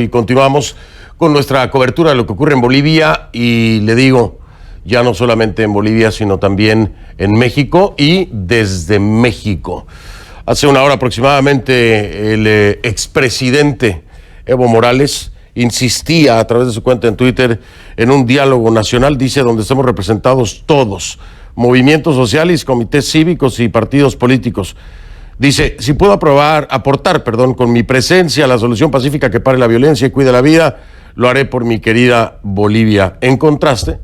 Y continuamos con nuestra cobertura de lo que ocurre en Bolivia y le digo, ya no solamente en Bolivia, sino también en México y desde México. Hace una hora aproximadamente el expresidente Evo Morales insistía a través de su cuenta en Twitter en un diálogo nacional, dice, donde estamos representados todos, movimientos sociales, comités cívicos y partidos políticos. Dice, si puedo aportar con mi presencia a la solución pacífica que pare la violencia y cuide la vida, lo haré por mi querida Bolivia. En contraste,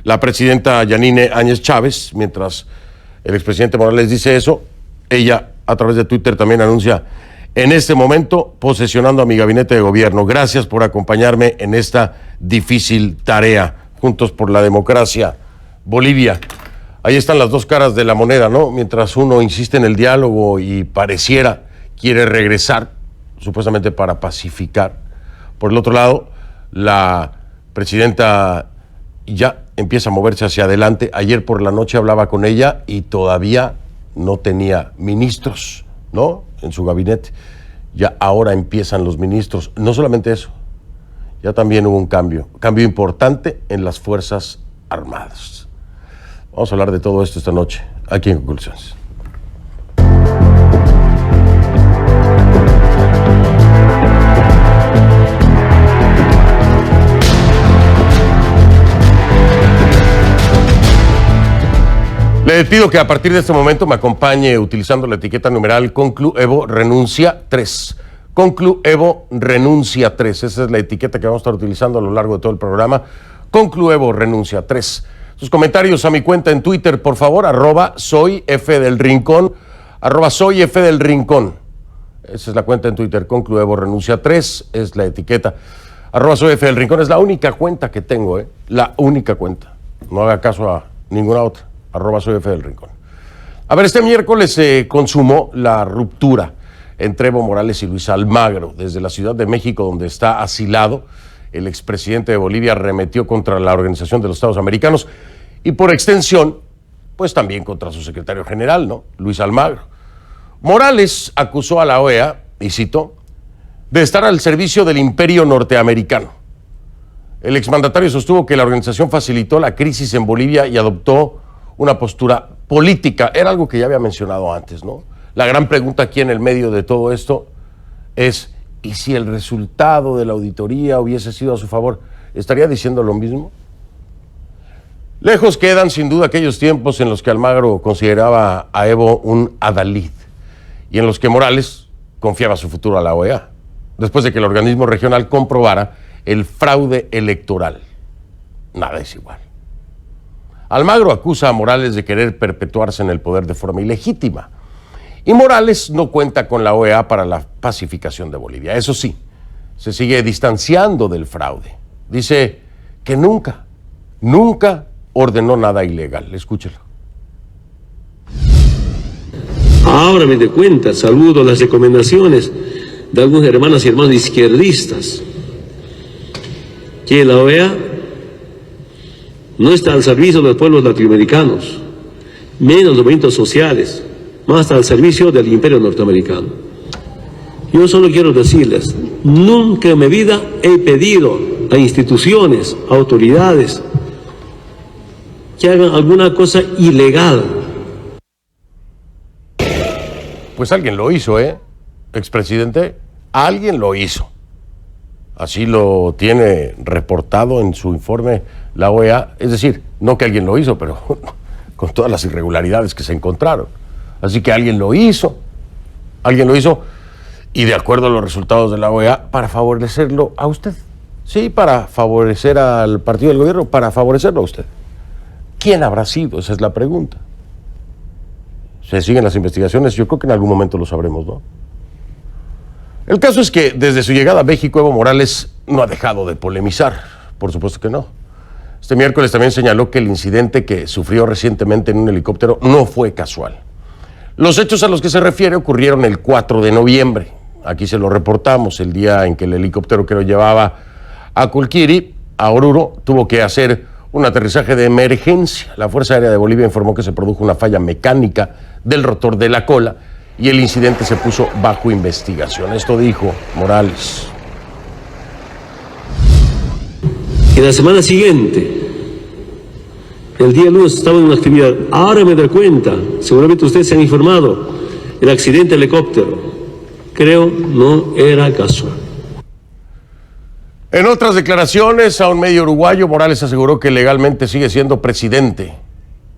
la presidenta Yanine Áñez Chávez, mientras el expresidente Morales dice eso, ella a través de Twitter también anuncia, en este momento posesionando a mi gabinete de gobierno. Gracias por acompañarme en esta difícil tarea. Juntos por la democracia, Bolivia. Ahí están las dos caras de la moneda, ¿no? Mientras uno insiste en el diálogo y pareciera quiere regresar, supuestamente para pacificar. Por el otro lado, la presidenta ya empieza a moverse hacia adelante. Ayer por la noche hablaba con ella y todavía no tenía ministros, ¿no? En su gabinete. Ya ahora empiezan los ministros. No solamente eso, ya también hubo un cambio importante en las Fuerzas Armadas. Vamos a hablar de todo esto esta noche, aquí en Conclusiones. Le pido que a partir de este momento me acompañe utilizando la etiqueta numeral Concluevo Renuncia 3. Concluevo Renuncia 3. Esa es la etiqueta que vamos a estar utilizando a lo largo de todo el programa. Concluevo Renuncia 3. Sus comentarios a mi cuenta en Twitter, por favor, @soyfdelrincón, @soyfdelrincón. Esa es la cuenta en Twitter, Concluevo Renuncia 3, es la etiqueta. @soyfdelrincón es la única cuenta que tengo, la única cuenta. No haga caso a ninguna otra, @soyfdelrincón. A ver, este miércoles se consumó la ruptura entre Evo Morales y Luis Almagro. Desde la Ciudad de México, donde está asilado, el expresidente de Bolivia arremetió contra la Organización de los Estados Americanos y por extensión, pues también contra su secretario general, ¿no? Luis Almagro. Morales acusó a la OEA, y cito, de estar al servicio del imperio norteamericano. El exmandatario sostuvo que la organización facilitó la crisis en Bolivia y adoptó una postura política. Era algo que ya había mencionado antes, ¿no? La gran pregunta aquí en el medio de todo esto es, ¿y si el resultado de la auditoría hubiese sido a su favor? ¿Estaría diciendo lo mismo? Lejos quedan sin duda aquellos tiempos en los que Almagro consideraba a Evo un adalid y en los que Morales confiaba su futuro a la OEA, después de que el organismo regional comprobara el fraude electoral. Nada es igual. Almagro acusa a Morales de querer perpetuarse en el poder de forma ilegítima. Y Morales no cuenta con la OEA para la pacificación de Bolivia. Eso sí, se sigue distanciando del fraude. Dice que nunca ordenó nada ilegal. Escúchelo. Ahora me doy cuenta, saludo las recomendaciones de algunos hermanas y hermanos izquierdistas, que la OEA no está al servicio de los pueblos latinoamericanos, menos los movimientos sociales, más al servicio del imperio norteamericano. Yo solo quiero decirles, nunca en mi vida he pedido a instituciones, a autoridades, que hagan alguna cosa ilegal. Pues alguien lo hizo, expresidente, alguien lo hizo. Así lo tiene reportado en su informe la OEA, es decir, no que alguien lo hizo, pero con todas las irregularidades que se encontraron. Así que alguien lo hizo, y de acuerdo a los resultados de la OEA, para favorecerlo a usted. Sí, para favorecer al partido del gobierno, para favorecerlo a usted. ¿Quién habrá sido? Esa es la pregunta. Se siguen las investigaciones, yo creo que en algún momento lo sabremos, ¿no? El caso es que desde su llegada a México, Evo Morales no ha dejado de polemizar, por supuesto que no. Este miércoles también señaló que el incidente que sufrió recientemente en un helicóptero no fue casual. Los hechos a los que se refiere ocurrieron el 4 de noviembre. Aquí se lo reportamos, el día en que el helicóptero que lo llevaba a Culquiri, a Oruro, tuvo que hacer un aterrizaje de emergencia. La Fuerza Aérea de Bolivia informó que se produjo una falla mecánica del rotor de la cola y el incidente se puso bajo investigación. Esto dijo Morales. Y la semana siguiente, el día lunes, estaba en una actividad. Ahora me doy cuenta, seguramente ustedes se han informado, el accidente de helicóptero. Creo no era casual. En otras declaraciones a un medio uruguayo, Morales aseguró que legalmente sigue siendo presidente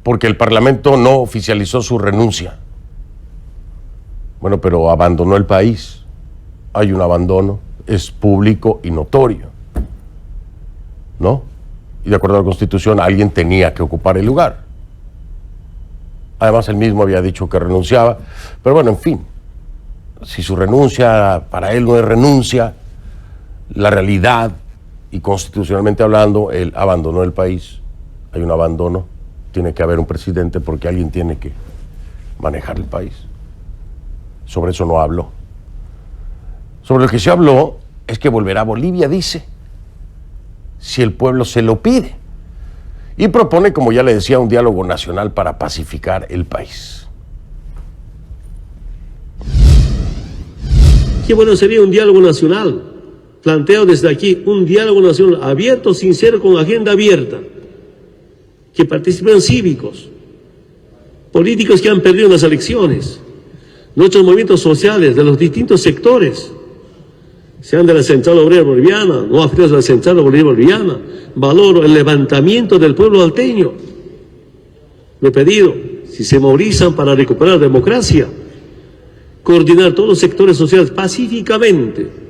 porque el Parlamento no oficializó su renuncia. Bueno, pero abandonó el país. Hay un abandono, es público y notorio, ¿no? Y de acuerdo a la Constitución, alguien tenía que ocupar el lugar. Además, él mismo había dicho que renunciaba. Pero bueno, en fin, si su renuncia para él no es renuncia, la realidad, y constitucionalmente hablando, él abandonó el país. Hay un abandono, tiene que haber un presidente porque alguien tiene que manejar el país. Sobre eso no habló. Sobre lo que se habló es que volverá a Bolivia, dice, si el pueblo se lo pide. Y propone, como ya le decía, un diálogo nacional para pacificar el país. Qué bueno sería un diálogo nacional. Planteo desde aquí un diálogo nacional abierto, sincero, con agenda abierta. Que participen cívicos, políticos que han perdido las elecciones, nuestros movimientos sociales de los distintos sectores, sean de la Central Obrera Boliviana, no afiliados a la Central Obrera Boliviana. Valoro el levantamiento del pueblo alteño. Me he pedido, si se movilizan para recuperar la democracia, coordinar todos los sectores sociales pacíficamente.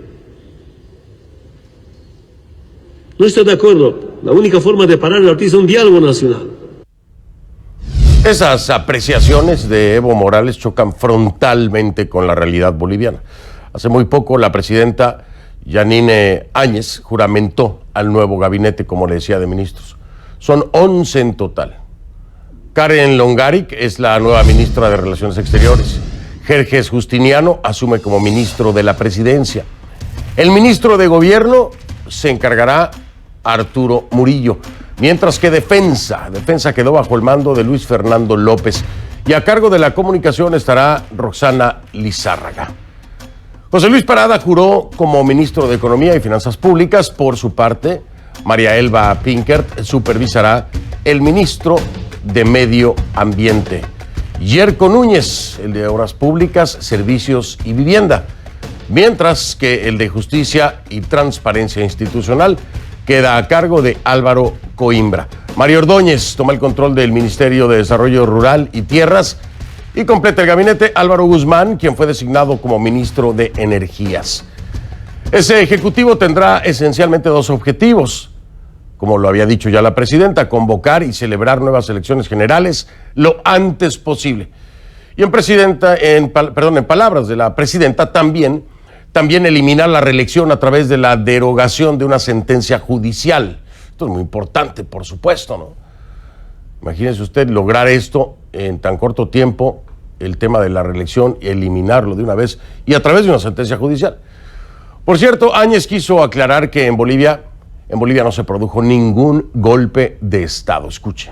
No estoy de acuerdo. La única forma de parar el artista es un diálogo nacional. Esas apreciaciones de Evo Morales chocan frontalmente con la realidad boliviana. Hace muy poco la presidenta Yanine Áñez juramentó al nuevo gabinete, como le decía, de ministros. Son 11 en total. Karen Longaric es la nueva ministra de Relaciones Exteriores. Jerjes Justiniano asume como ministro de la presidencia. El ministro de Gobierno se encargará Arturo Murillo, mientras que Defensa quedó bajo el mando de Luis Fernando López y a cargo de la comunicación estará Roxana Lizárraga. José Luis Parada juró como ministro de Economía y Finanzas Públicas. Por su parte, María Elba Pinkert supervisará el ministro de Medio Ambiente. Yerko Núñez, el de Obras Públicas, Servicios y Vivienda, mientras que el de Justicia y Transparencia Institucional queda a cargo de Álvaro Coimbra. Mario Ordóñez toma el control del Ministerio de Desarrollo Rural y Tierras y completa el gabinete Álvaro Guzmán, quien fue designado como ministro de Energías. Ese ejecutivo tendrá esencialmente dos objetivos, como lo había dicho ya la presidenta: convocar y celebrar nuevas elecciones generales lo antes posible. Y en palabras de la presidenta, también eliminar la reelección a través de la derogación de una sentencia judicial. Esto es muy importante, por supuesto, ¿no? Imagínese usted lograr esto en tan corto tiempo, el tema de la reelección, y eliminarlo de una vez y a través de una sentencia judicial. Por cierto, Áñez quiso aclarar que en Bolivia no se produjo ningún golpe de Estado. Escuche.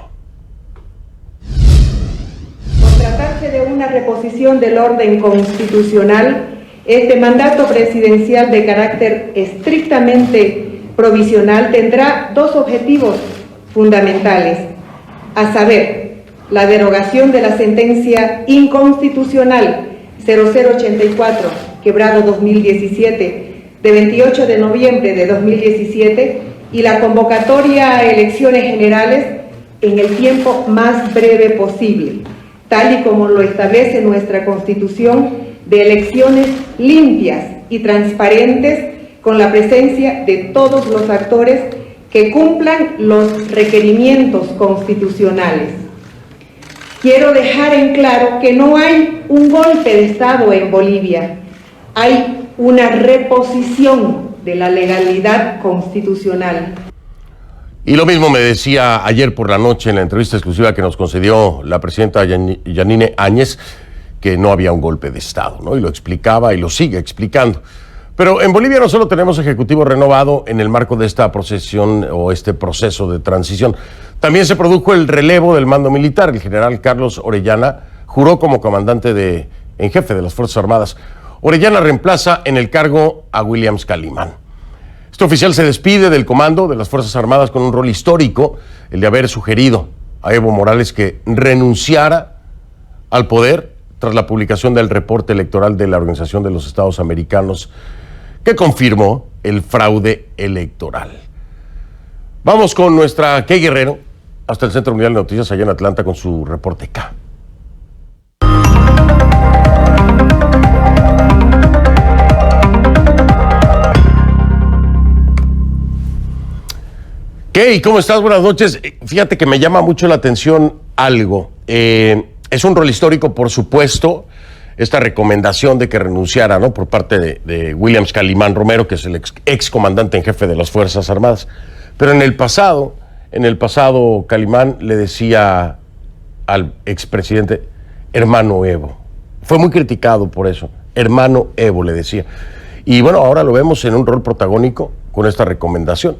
Por tratarse de una reposición del orden constitucional, este mandato presidencial de carácter estrictamente provisional tendrá dos objetivos fundamentales, a saber, la derogación de la sentencia inconstitucional 0084, quebrado 2017, de 28 de noviembre de 2017, y la convocatoria a elecciones generales en el tiempo más breve posible, tal y como lo establece nuestra Constitución, de elecciones limpias y transparentes con la presencia de todos los actores que cumplan los requerimientos constitucionales. Quiero dejar en claro que no hay un golpe de Estado en Bolivia, hay una reposición de la legalidad constitucional. Y lo mismo me decía ayer por la noche en la entrevista exclusiva que nos concedió la presidenta Yanine Áñez, que no había un golpe de Estado, ¿no? Y lo explicaba y lo sigue explicando. Pero en Bolivia no solo tenemos ejecutivo renovado en el marco de esta procesión o este proceso de transición, también se produjo el relevo del mando militar. El general Carlos Orellana juró como comandante en jefe de las Fuerzas Armadas. Orellana reemplaza en el cargo a Williams Calimán. Este oficial se despide del comando de las Fuerzas Armadas con un rol histórico, el de haber sugerido a Evo Morales que renunciara al poder tras la publicación del reporte electoral de la Organización de los Estados Americanos que confirmó el fraude electoral. Vamos con nuestra Kay Guerrero hasta el Centro Mundial de Noticias allá en Atlanta con su reporte K. Kay, ¿cómo estás? Buenas noches. Fíjate que me llama mucho la atención algo. Es un rol histórico, por supuesto, esta recomendación de que renunciara, ¿no?, por parte de Williams Calimán Romero, que es el ex comandante en jefe de las Fuerzas Armadas. Pero en el pasado, Calimán le decía al expresidente, hermano Evo. Fue muy criticado por eso. Hermano Evo le decía. Y bueno, ahora lo vemos en un rol protagónico con esta recomendación.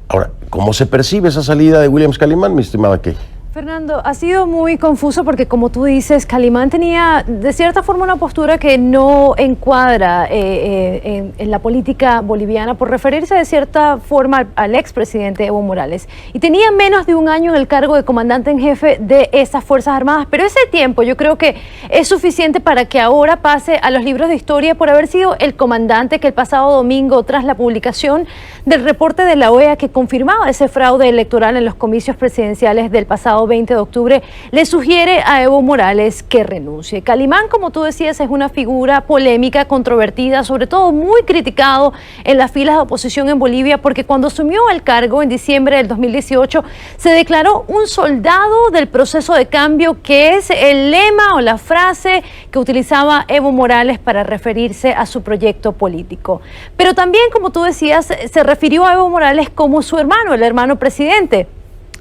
Ahora, ¿cómo se percibe esa salida de Williams Calimán, mi estimada Kay? Fernando, ha sido muy confuso porque, como tú dices, Calimán tenía de cierta forma una postura que no encuadra en la política boliviana por referirse de cierta forma al expresidente Evo Morales. Y tenía menos de un año en el cargo de comandante en jefe de esas Fuerzas Armadas, pero ese tiempo yo creo que es suficiente para que ahora pase a los libros de historia por haber sido el comandante que el pasado domingo, tras la publicación del reporte de la OEA que confirmaba ese fraude electoral en los comicios presidenciales del pasado 20 de octubre, le sugiere a Evo Morales que renuncie. Calimán, como tú decías, es una figura polémica, controvertida, sobre todo muy criticado en las filas de oposición en Bolivia, porque cuando asumió el cargo en diciembre del 2018, se declaró un soldado del proceso de cambio, que es el lema o la frase que utilizaba Evo Morales para referirse a su proyecto político. Pero también, como tú decías, se refirió a Evo Morales como su hermano, el hermano presidente.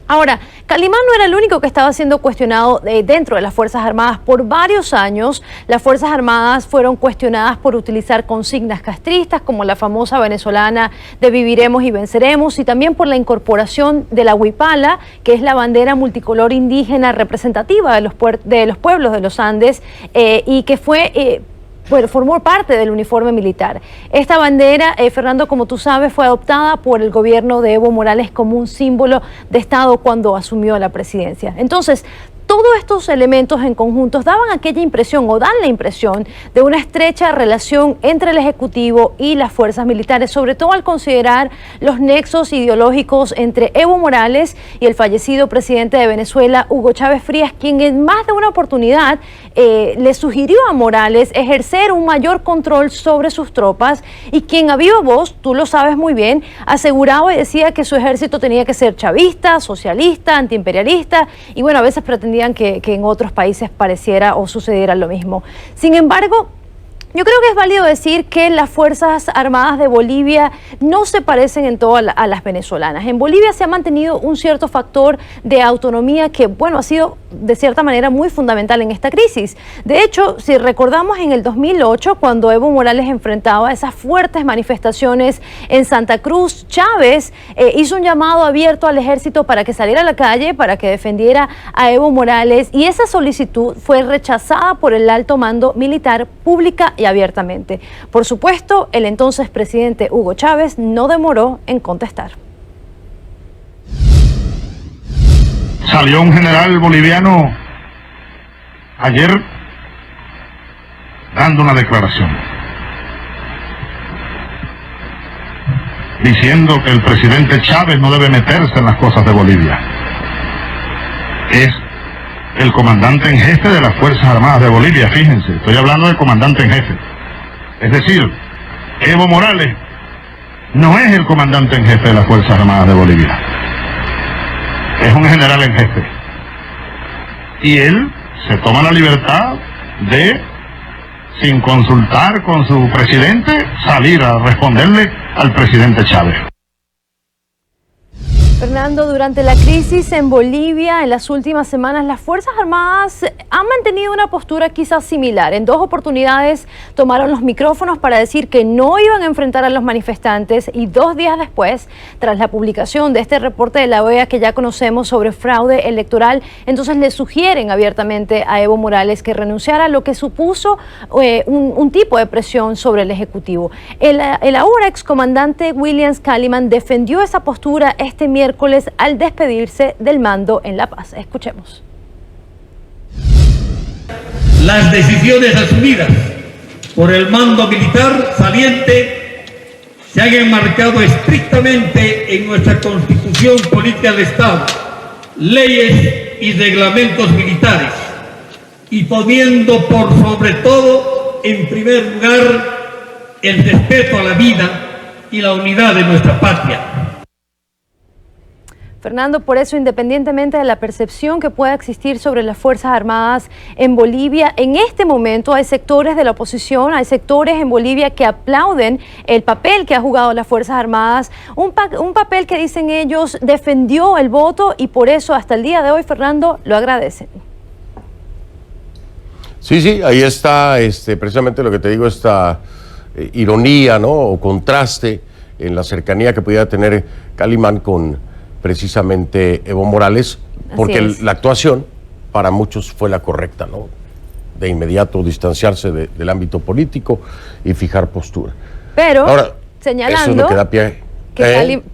Ahora, Calimán no era el único que estaba siendo cuestionado dentro de las Fuerzas Armadas. Por varios años, las Fuerzas Armadas fueron cuestionadas por utilizar consignas castristas, como la famosa venezolana de viviremos y venceremos, y también por la incorporación de la huipala, que es la bandera multicolor indígena representativa de los pueblos de los Andes, y que formó parte del uniforme militar. Esta bandera, Fernando, como tú sabes, fue adoptada por el gobierno de Evo Morales como un símbolo de Estado cuando asumió la presidencia. Entonces, todos estos elementos en conjunto daban aquella impresión, o dan la impresión, de una estrecha relación entre el Ejecutivo y las fuerzas militares, sobre todo al considerar los nexos ideológicos entre Evo Morales y el fallecido presidente de Venezuela, Hugo Chávez Frías, quien en más de una oportunidad le sugirió a Morales ejercer un mayor control sobre sus tropas, y quien a viva voz, tú lo sabes muy bien, aseguraba y decía que su ejército tenía que ser chavista, socialista, antiimperialista, y bueno, a veces pretendía que en otros países pareciera o sucediera lo mismo. Sin embargo, yo creo que es válido decir que las Fuerzas Armadas de Bolivia no se parecen en todo a las venezolanas. En Bolivia se ha mantenido un cierto factor de autonomía que, bueno, ha sido de cierta manera muy fundamental en esta crisis. De hecho, si recordamos en el 2008, cuando Evo Morales enfrentaba esas fuertes manifestaciones en Santa Cruz, Chávez hizo un llamado abierto al ejército para que saliera a la calle, para que defendiera a Evo Morales, y esa solicitud fue rechazada por el alto mando militar pública y abiertamente. Por supuesto, el entonces presidente Hugo Chávez no demoró en contestar. Salió un general boliviano ayer dando una declaración diciendo que el presidente Chávez no debe meterse en las cosas de Bolivia. Es el comandante en jefe de las Fuerzas Armadas de Bolivia, fíjense, estoy hablando del comandante en jefe. Es decir, Evo Morales no es el comandante en jefe de las Fuerzas Armadas de Bolivia. Es un general en jefe. Y él se toma la libertad de, sin consultar con su presidente, salir a responderle al presidente Chávez. Fernando, durante la crisis en Bolivia, en las últimas semanas, las Fuerzas Armadas han mantenido una postura quizás similar. En 2 oportunidades tomaron los micrófonos para decir que no iban a enfrentar a los manifestantes y 2 días después, tras la publicación de este reporte de la OEA que ya conocemos sobre fraude electoral, entonces le sugieren abiertamente a Evo Morales que renunciara, lo que supuso un tipo de presión sobre el Ejecutivo. El ahora excomandante Williams Kaliman defendió esa postura este miércoles al despedirse del mando en La Paz. Escuchemos. Las decisiones asumidas por el mando militar saliente se han enmarcado estrictamente en nuestra Constitución Política del Estado, leyes y reglamentos militares, y poniendo por sobre todo, en primer lugar, el respeto a la vida y la unidad de nuestra patria. Fernando, por eso, independientemente de la percepción que pueda existir sobre las Fuerzas Armadas en Bolivia, en este momento hay sectores de la oposición, hay sectores en Bolivia que aplauden el papel que ha jugado las Fuerzas Armadas, un papel que dicen ellos defendió el voto y por eso hasta el día de hoy, Fernando, lo agradecen. Sí, ahí está precisamente lo que te digo, esta ironía, ¿no? O contraste en la cercanía que pudiera tener Kaliman con precisamente Evo Morales, porque la actuación para muchos fue la correcta, ¿no? De inmediato distanciarse del ámbito político y fijar postura. Pero ahora, señalando, eso es lo que da pie,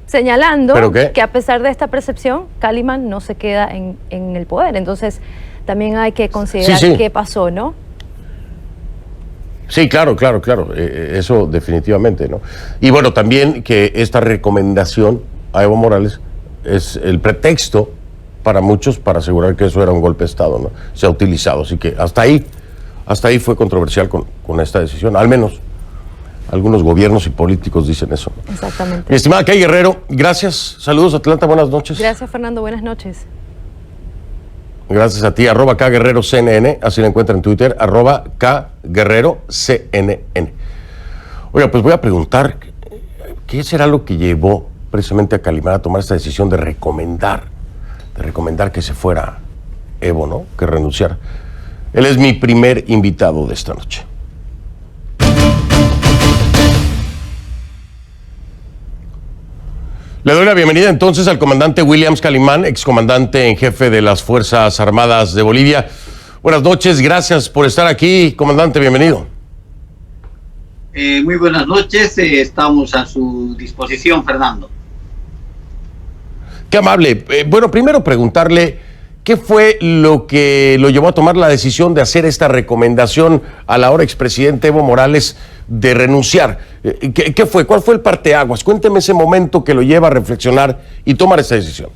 señalando que a pesar de esta percepción, Kaliman no se queda en el poder. Entonces también hay que considerar qué pasó, ¿no? Sí, claro, eso definitivamente, ¿no? Y bueno, también que esta recomendación a Evo Morales es el pretexto para muchos para asegurar que eso era un golpe de Estado, ¿no? Se ha utilizado, así que hasta ahí fue controversial con esta decisión, al menos algunos gobiernos y políticos dicen eso. Exactamente. Mi estimada Kay Guerrero, gracias, saludos Atlanta, buenas noches. Gracias Fernando, buenas noches. Gracias a ti, @KGuerreroCNN, así la encuentra en Twitter, @KGuerreroCNN. Oiga, pues voy a preguntar, ¿qué será lo que llevó precisamente a Kaliman a tomar esta decisión de recomendar que se fuera Evo, ¿no? Que renunciara? Él es mi primer invitado de esta noche. Le doy la bienvenida entonces al comandante Williams Kaliman, excomandante en jefe de las Fuerzas Armadas de Bolivia. Buenas noches, gracias por estar aquí, comandante, bienvenido. Muy buenas noches, estamos a su disposición, Fernando. Qué amable. Bueno, primero preguntarle, ¿qué fue lo que lo llevó a tomar la decisión de hacer esta recomendación al ahora expresidente Evo Morales de renunciar? ¿Qué fue? ¿Cuál fue el parteaguas? Cuénteme ese momento que lo lleva a reflexionar y tomar esta decisión.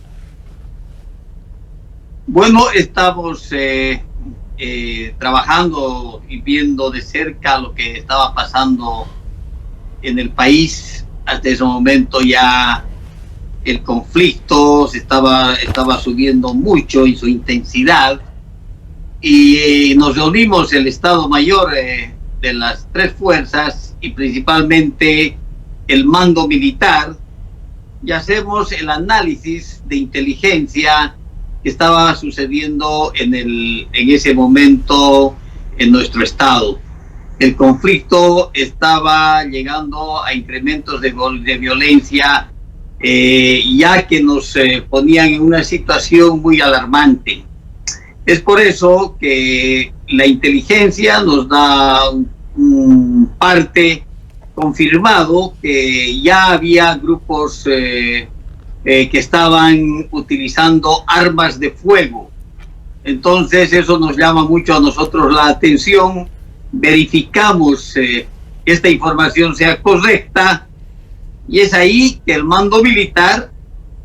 Bueno, estamos trabajando y viendo de cerca lo que estaba pasando en el país. Hasta ese momento ya el conflicto estaba subiendo mucho en su intensidad y nos reunimos el Estado Mayor de las 3 fuerzas y principalmente el mando militar y hacemos el análisis de inteligencia que estaba sucediendo en ese momento en nuestro estado. El conflicto estaba llegando a incrementos de violencia, ya que nos ponían en una situación muy alarmante. Es por eso que la inteligencia nos da un parte confirmado que ya había grupos que estaban utilizando armas de fuego. Entonces eso nos llama mucho a nosotros la atención. Verificamos que esta información sea correcta y es ahí que el mando militar,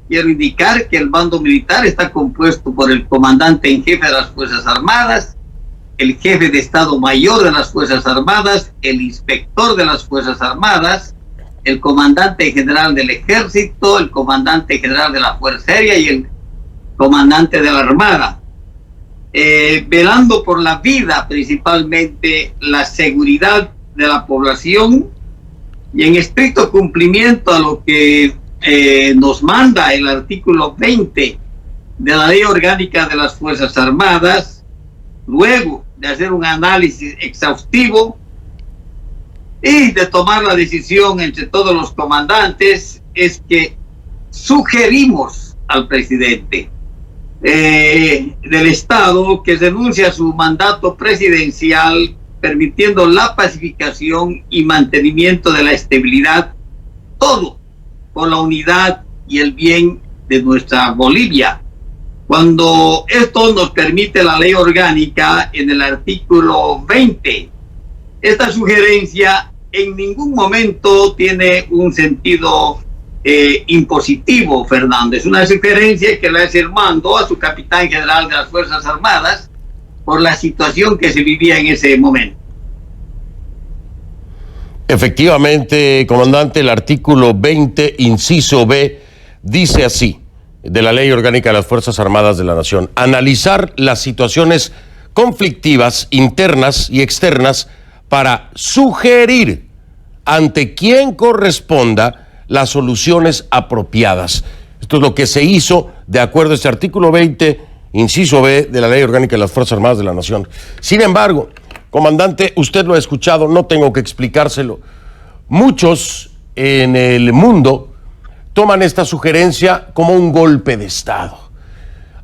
quiero indicar que el mando militar está compuesto por el comandante en jefe de las Fuerzas Armadas, el jefe de Estado Mayor de las Fuerzas Armadas, el inspector de las Fuerzas Armadas, el comandante general del Ejército, el comandante general de la Fuerza Aérea y el comandante de la Armada, velando por la vida, principalmente la seguridad de la población y en estricto cumplimiento a lo que nos manda el artículo 20 de la Ley Orgánica de las Fuerzas Armadas, luego de hacer un análisis exhaustivo y de tomar la decisión entre todos los comandantes, es que sugerimos al presidente del Estado que renuncie a su mandato presidencial, permitiendo la pacificación y mantenimiento de la estabilidad, todo por la unidad y el bien de nuestra Bolivia. Cuando esto nos permite la ley orgánica en el artículo 20, esta sugerencia en ningún momento tiene un sentido impositivo, Fernando. Es una sugerencia que le hace el mando a su capitán general de las Fuerzas Armadas por la situación que se vivía en ese momento. Efectivamente, comandante, el artículo 20, inciso B, dice así, de la Ley Orgánica de las Fuerzas Armadas de la Nación: analizar las situaciones conflictivas internas y externas para sugerir ante quien corresponda las soluciones apropiadas. Esto es lo que se hizo de acuerdo a este artículo 20, inciso B, de la Ley Orgánica de las Fuerzas Armadas de la Nación. Sin embargo, comandante, usted lo ha escuchado, no tengo que explicárselo. Muchos en el mundo toman esta sugerencia como un golpe de Estado.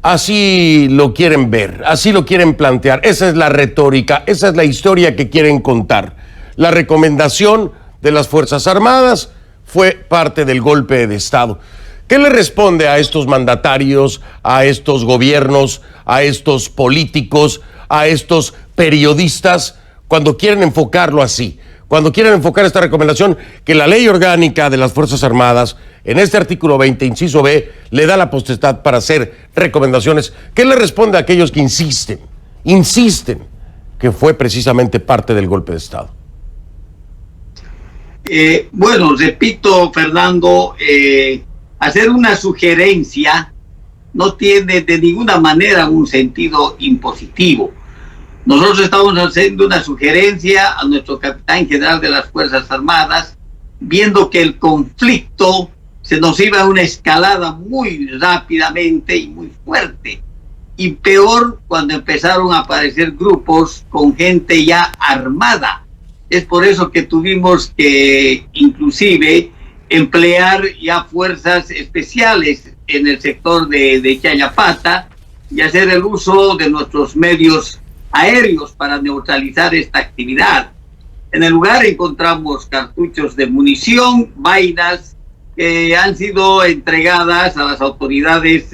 Así lo quieren ver, así lo quieren plantear. Esa es la retórica, esa es la historia que quieren contar. La recomendación de las Fuerzas Armadas fue parte del golpe de Estado. ¿Qué le responde a estos mandatarios, a estos gobiernos, a estos políticos, a estos periodistas cuando quieren enfocarlo así? Cuando quieren enfocar esta recomendación, que la Ley Orgánica de las Fuerzas Armadas, en este artículo 20, inciso B, le da la potestad para hacer recomendaciones. ¿Qué le responde a aquellos que insisten que fue precisamente parte del golpe de Estado? Bueno, repito, Fernando, hacer una sugerencia no tiene de ninguna manera un sentido impositivo. Nosotros estamos haciendo una sugerencia a nuestro capitán general de las Fuerzas Armadas, viendo que el conflicto se nos iba a una escalada muy rápidamente y muy fuerte. Y peor cuando empezaron a aparecer grupos con gente ya armada. Es por eso que tuvimos que inclusive emplear ya fuerzas especiales en el sector de Chayapata y hacer el uso de nuestros medios aéreos para neutralizar esta actividad. En el lugar encontramos cartuchos de munición, vainas que han sido entregadas a las autoridades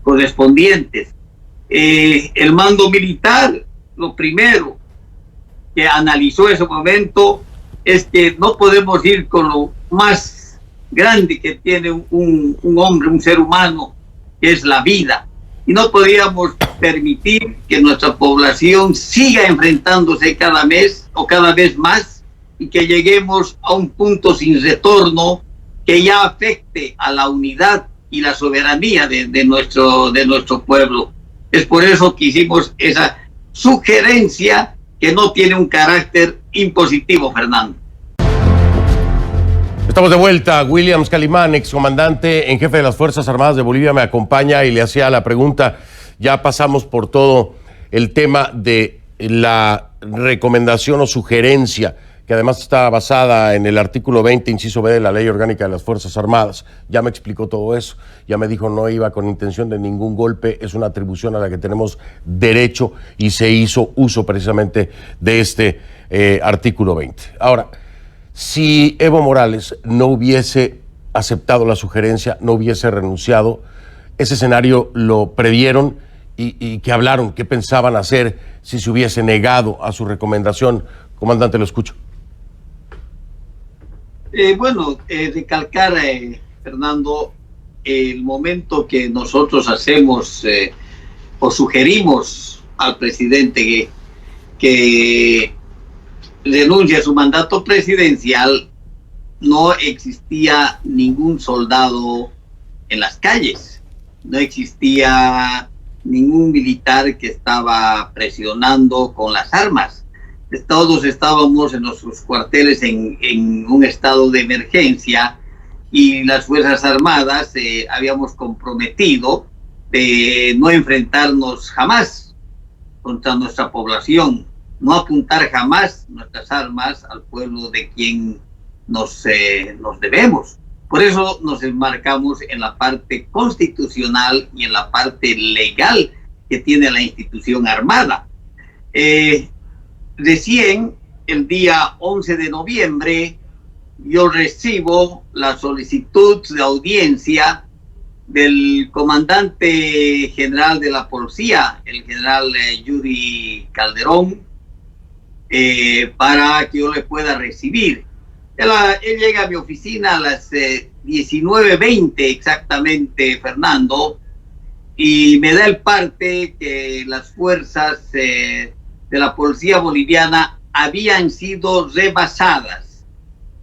correspondientes. El mando militar, lo primero que analizó ese momento es que no podemos ir con lo más grande que tiene un hombre, un ser humano, que es la vida. Y no podíamos permitir que nuestra población siga enfrentándose cada mes o cada vez más y que lleguemos a un punto sin retorno que ya afecte a la unidad y la soberanía de nuestro pueblo. Es por eso que hicimos esa sugerencia que no tiene un carácter impositivo, Fernando. Estamos de vuelta. Williams Calimán, excomandante en jefe de las Fuerzas Armadas de Bolivia, me acompaña y le hacía la pregunta. Ya pasamos por todo el tema de la recomendación o sugerencia, que además está basada en el artículo 20, inciso B de la Ley Orgánica de las Fuerzas Armadas. Ya me explicó todo eso, ya me dijo no iba con intención de ningún golpe, es una atribución a la que tenemos derecho y se hizo uso precisamente de este artículo 20. Ahora, si Evo Morales no hubiese aceptado la sugerencia, no hubiese renunciado, ese escenario lo previeron y ¿qué hablaron? ¿Qué pensaban hacer si se hubiese negado a su recomendación? Comandante, lo escucho. Recalcar, Fernando, el momento que nosotros hacemos o sugerimos al presidente que renuncie a su mandato presidencial, no existía ningún soldado en las calles, no existía ningún militar que estaba presionando con las armas. Todos estábamos en nuestros cuarteles en un estado de emergencia y las Fuerzas Armadas habíamos comprometido de no enfrentarnos jamás contra nuestra población, no apuntar jamás nuestras armas al pueblo de quien nos debemos. Por eso nos enmarcamos en la parte constitucional y en la parte legal que tiene la institución armada. Recién, el día 11 de noviembre, yo recibo la solicitud de audiencia del comandante general de la policía, el general Yuri Calderón, para que yo le pueda recibir. Él llega a mi oficina a las 19:20 exactamente, Fernando, y me da el parte que las fuerzas de la policía boliviana habían sido rebasadas,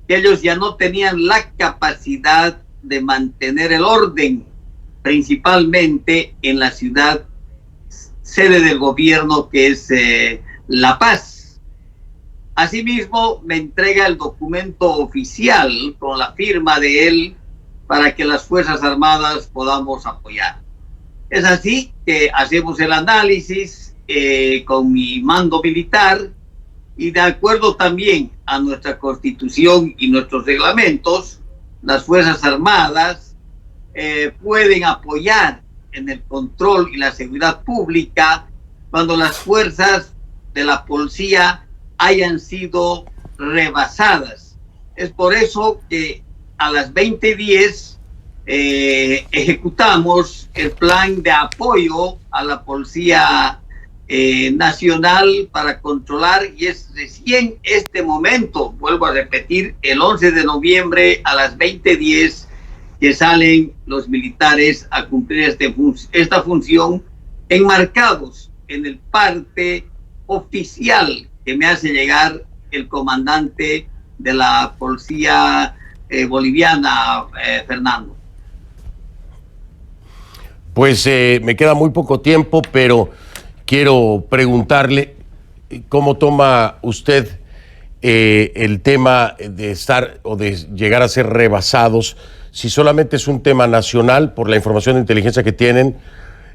que ellos ya no tenían la capacidad de mantener el orden, principalmente en la ciudad sede del gobierno, que es La Paz. Asimismo, me entrega el documento oficial con la firma de él para que las Fuerzas Armadas podamos apoyar. Es así que hacemos el análisis con mi mando militar, y de acuerdo también a nuestra Constitución y nuestros reglamentos, las Fuerzas Armadas pueden apoyar en el control y la seguridad pública cuando las fuerzas de la policía hayan sido rebasadas. Es por eso que a las 20:10 ejecutamos el plan de apoyo a la Policía Nacional para controlar, y es recién este momento, vuelvo a repetir, el 11 de noviembre a las 20:10 que salen los militares a cumplir esta función, enmarcados en el parte oficial que me hace llegar el comandante de la policía boliviana, Fernando. Pues me queda muy poco tiempo, pero quiero preguntarle cómo toma usted el tema de estar o de llegar a ser rebasados, si solamente es un tema nacional por la información de inteligencia que tienen,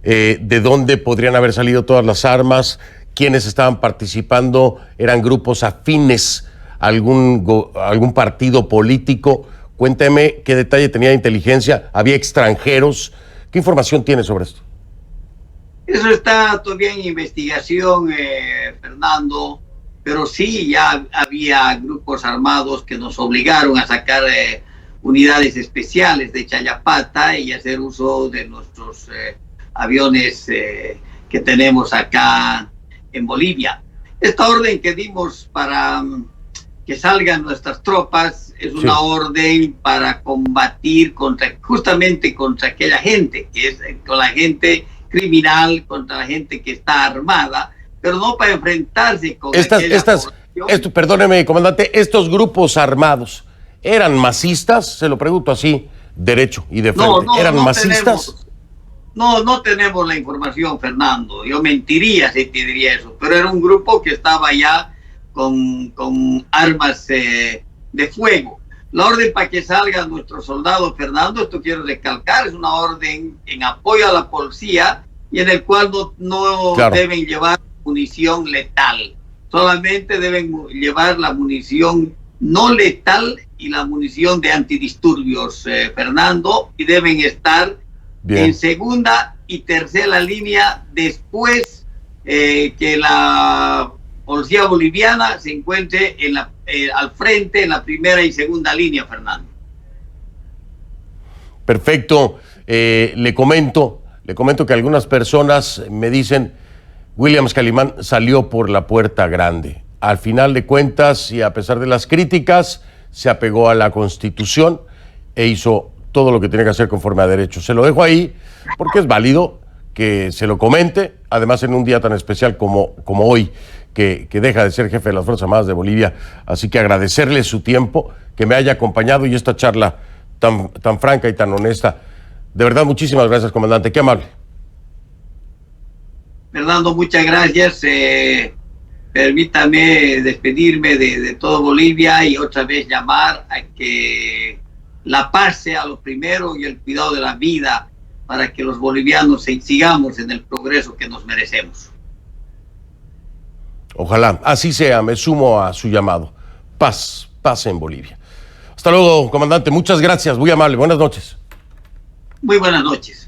de dónde podrían haber salido todas las armas, quiénes estaban participando, eran grupos afines a algún partido político. Cuénteme qué detalle tenía de inteligencia, había extranjeros, ¿qué información tiene sobre esto? Eso está todavía en investigación, Fernando, pero sí ya había grupos armados que nos obligaron a sacar unidades especiales de Chayapata y hacer uso de nuestros aviones que tenemos acá en Bolivia. Esta orden que dimos para que salgan nuestras tropas es una orden para combatir justamente contra aquella gente, que es con la gente criminal, contra la gente que está armada, pero no para enfrentarse con perdóneme, comandante, estos grupos armados, ¿eran masistas? Se lo pregunto así, derecho y de frente. ¿Eran masistas? No tenemos la información, Fernando. Yo mentiría si te diría eso, pero era un grupo que estaba ya con armas de fuego. La orden para que salgan nuestros soldados, Fernando, esto quiero recalcar, es una orden en apoyo a la policía y en el cual no deben llevar munición letal. Solamente deben llevar la munición no letal y la munición de antidisturbios, Fernando, y deben estar en segunda y tercera línea después que la policía boliviana se encuentre al frente en la primera y segunda línea, Fernando. Perfecto. Le comento que algunas personas me dicen, Williams Calimán salió por la puerta grande. Al final de cuentas, y a pesar de las críticas, se apegó a la Constitución e hizo todo lo que tiene que hacer conforme a derecho. Se lo dejo ahí porque es válido que se lo comente, además en un día tan especial como hoy, que deja de ser jefe de las Fuerzas Armadas de Bolivia. Así que agradecerle su tiempo, que me haya acompañado y esta charla tan franca y tan honesta. De verdad, muchísimas gracias, comandante. Qué amable. Fernando, muchas gracias. Permítame despedirme de todo Bolivia y otra vez llamar a que la paz sea lo primero y el cuidado de la vida para que los bolivianos sigamos en el progreso que nos merecemos. Ojalá, así sea, me sumo a su llamado. Paz, paz en Bolivia. Hasta luego, comandante, muchas gracias, muy amable, buenas noches. Muy buenas noches.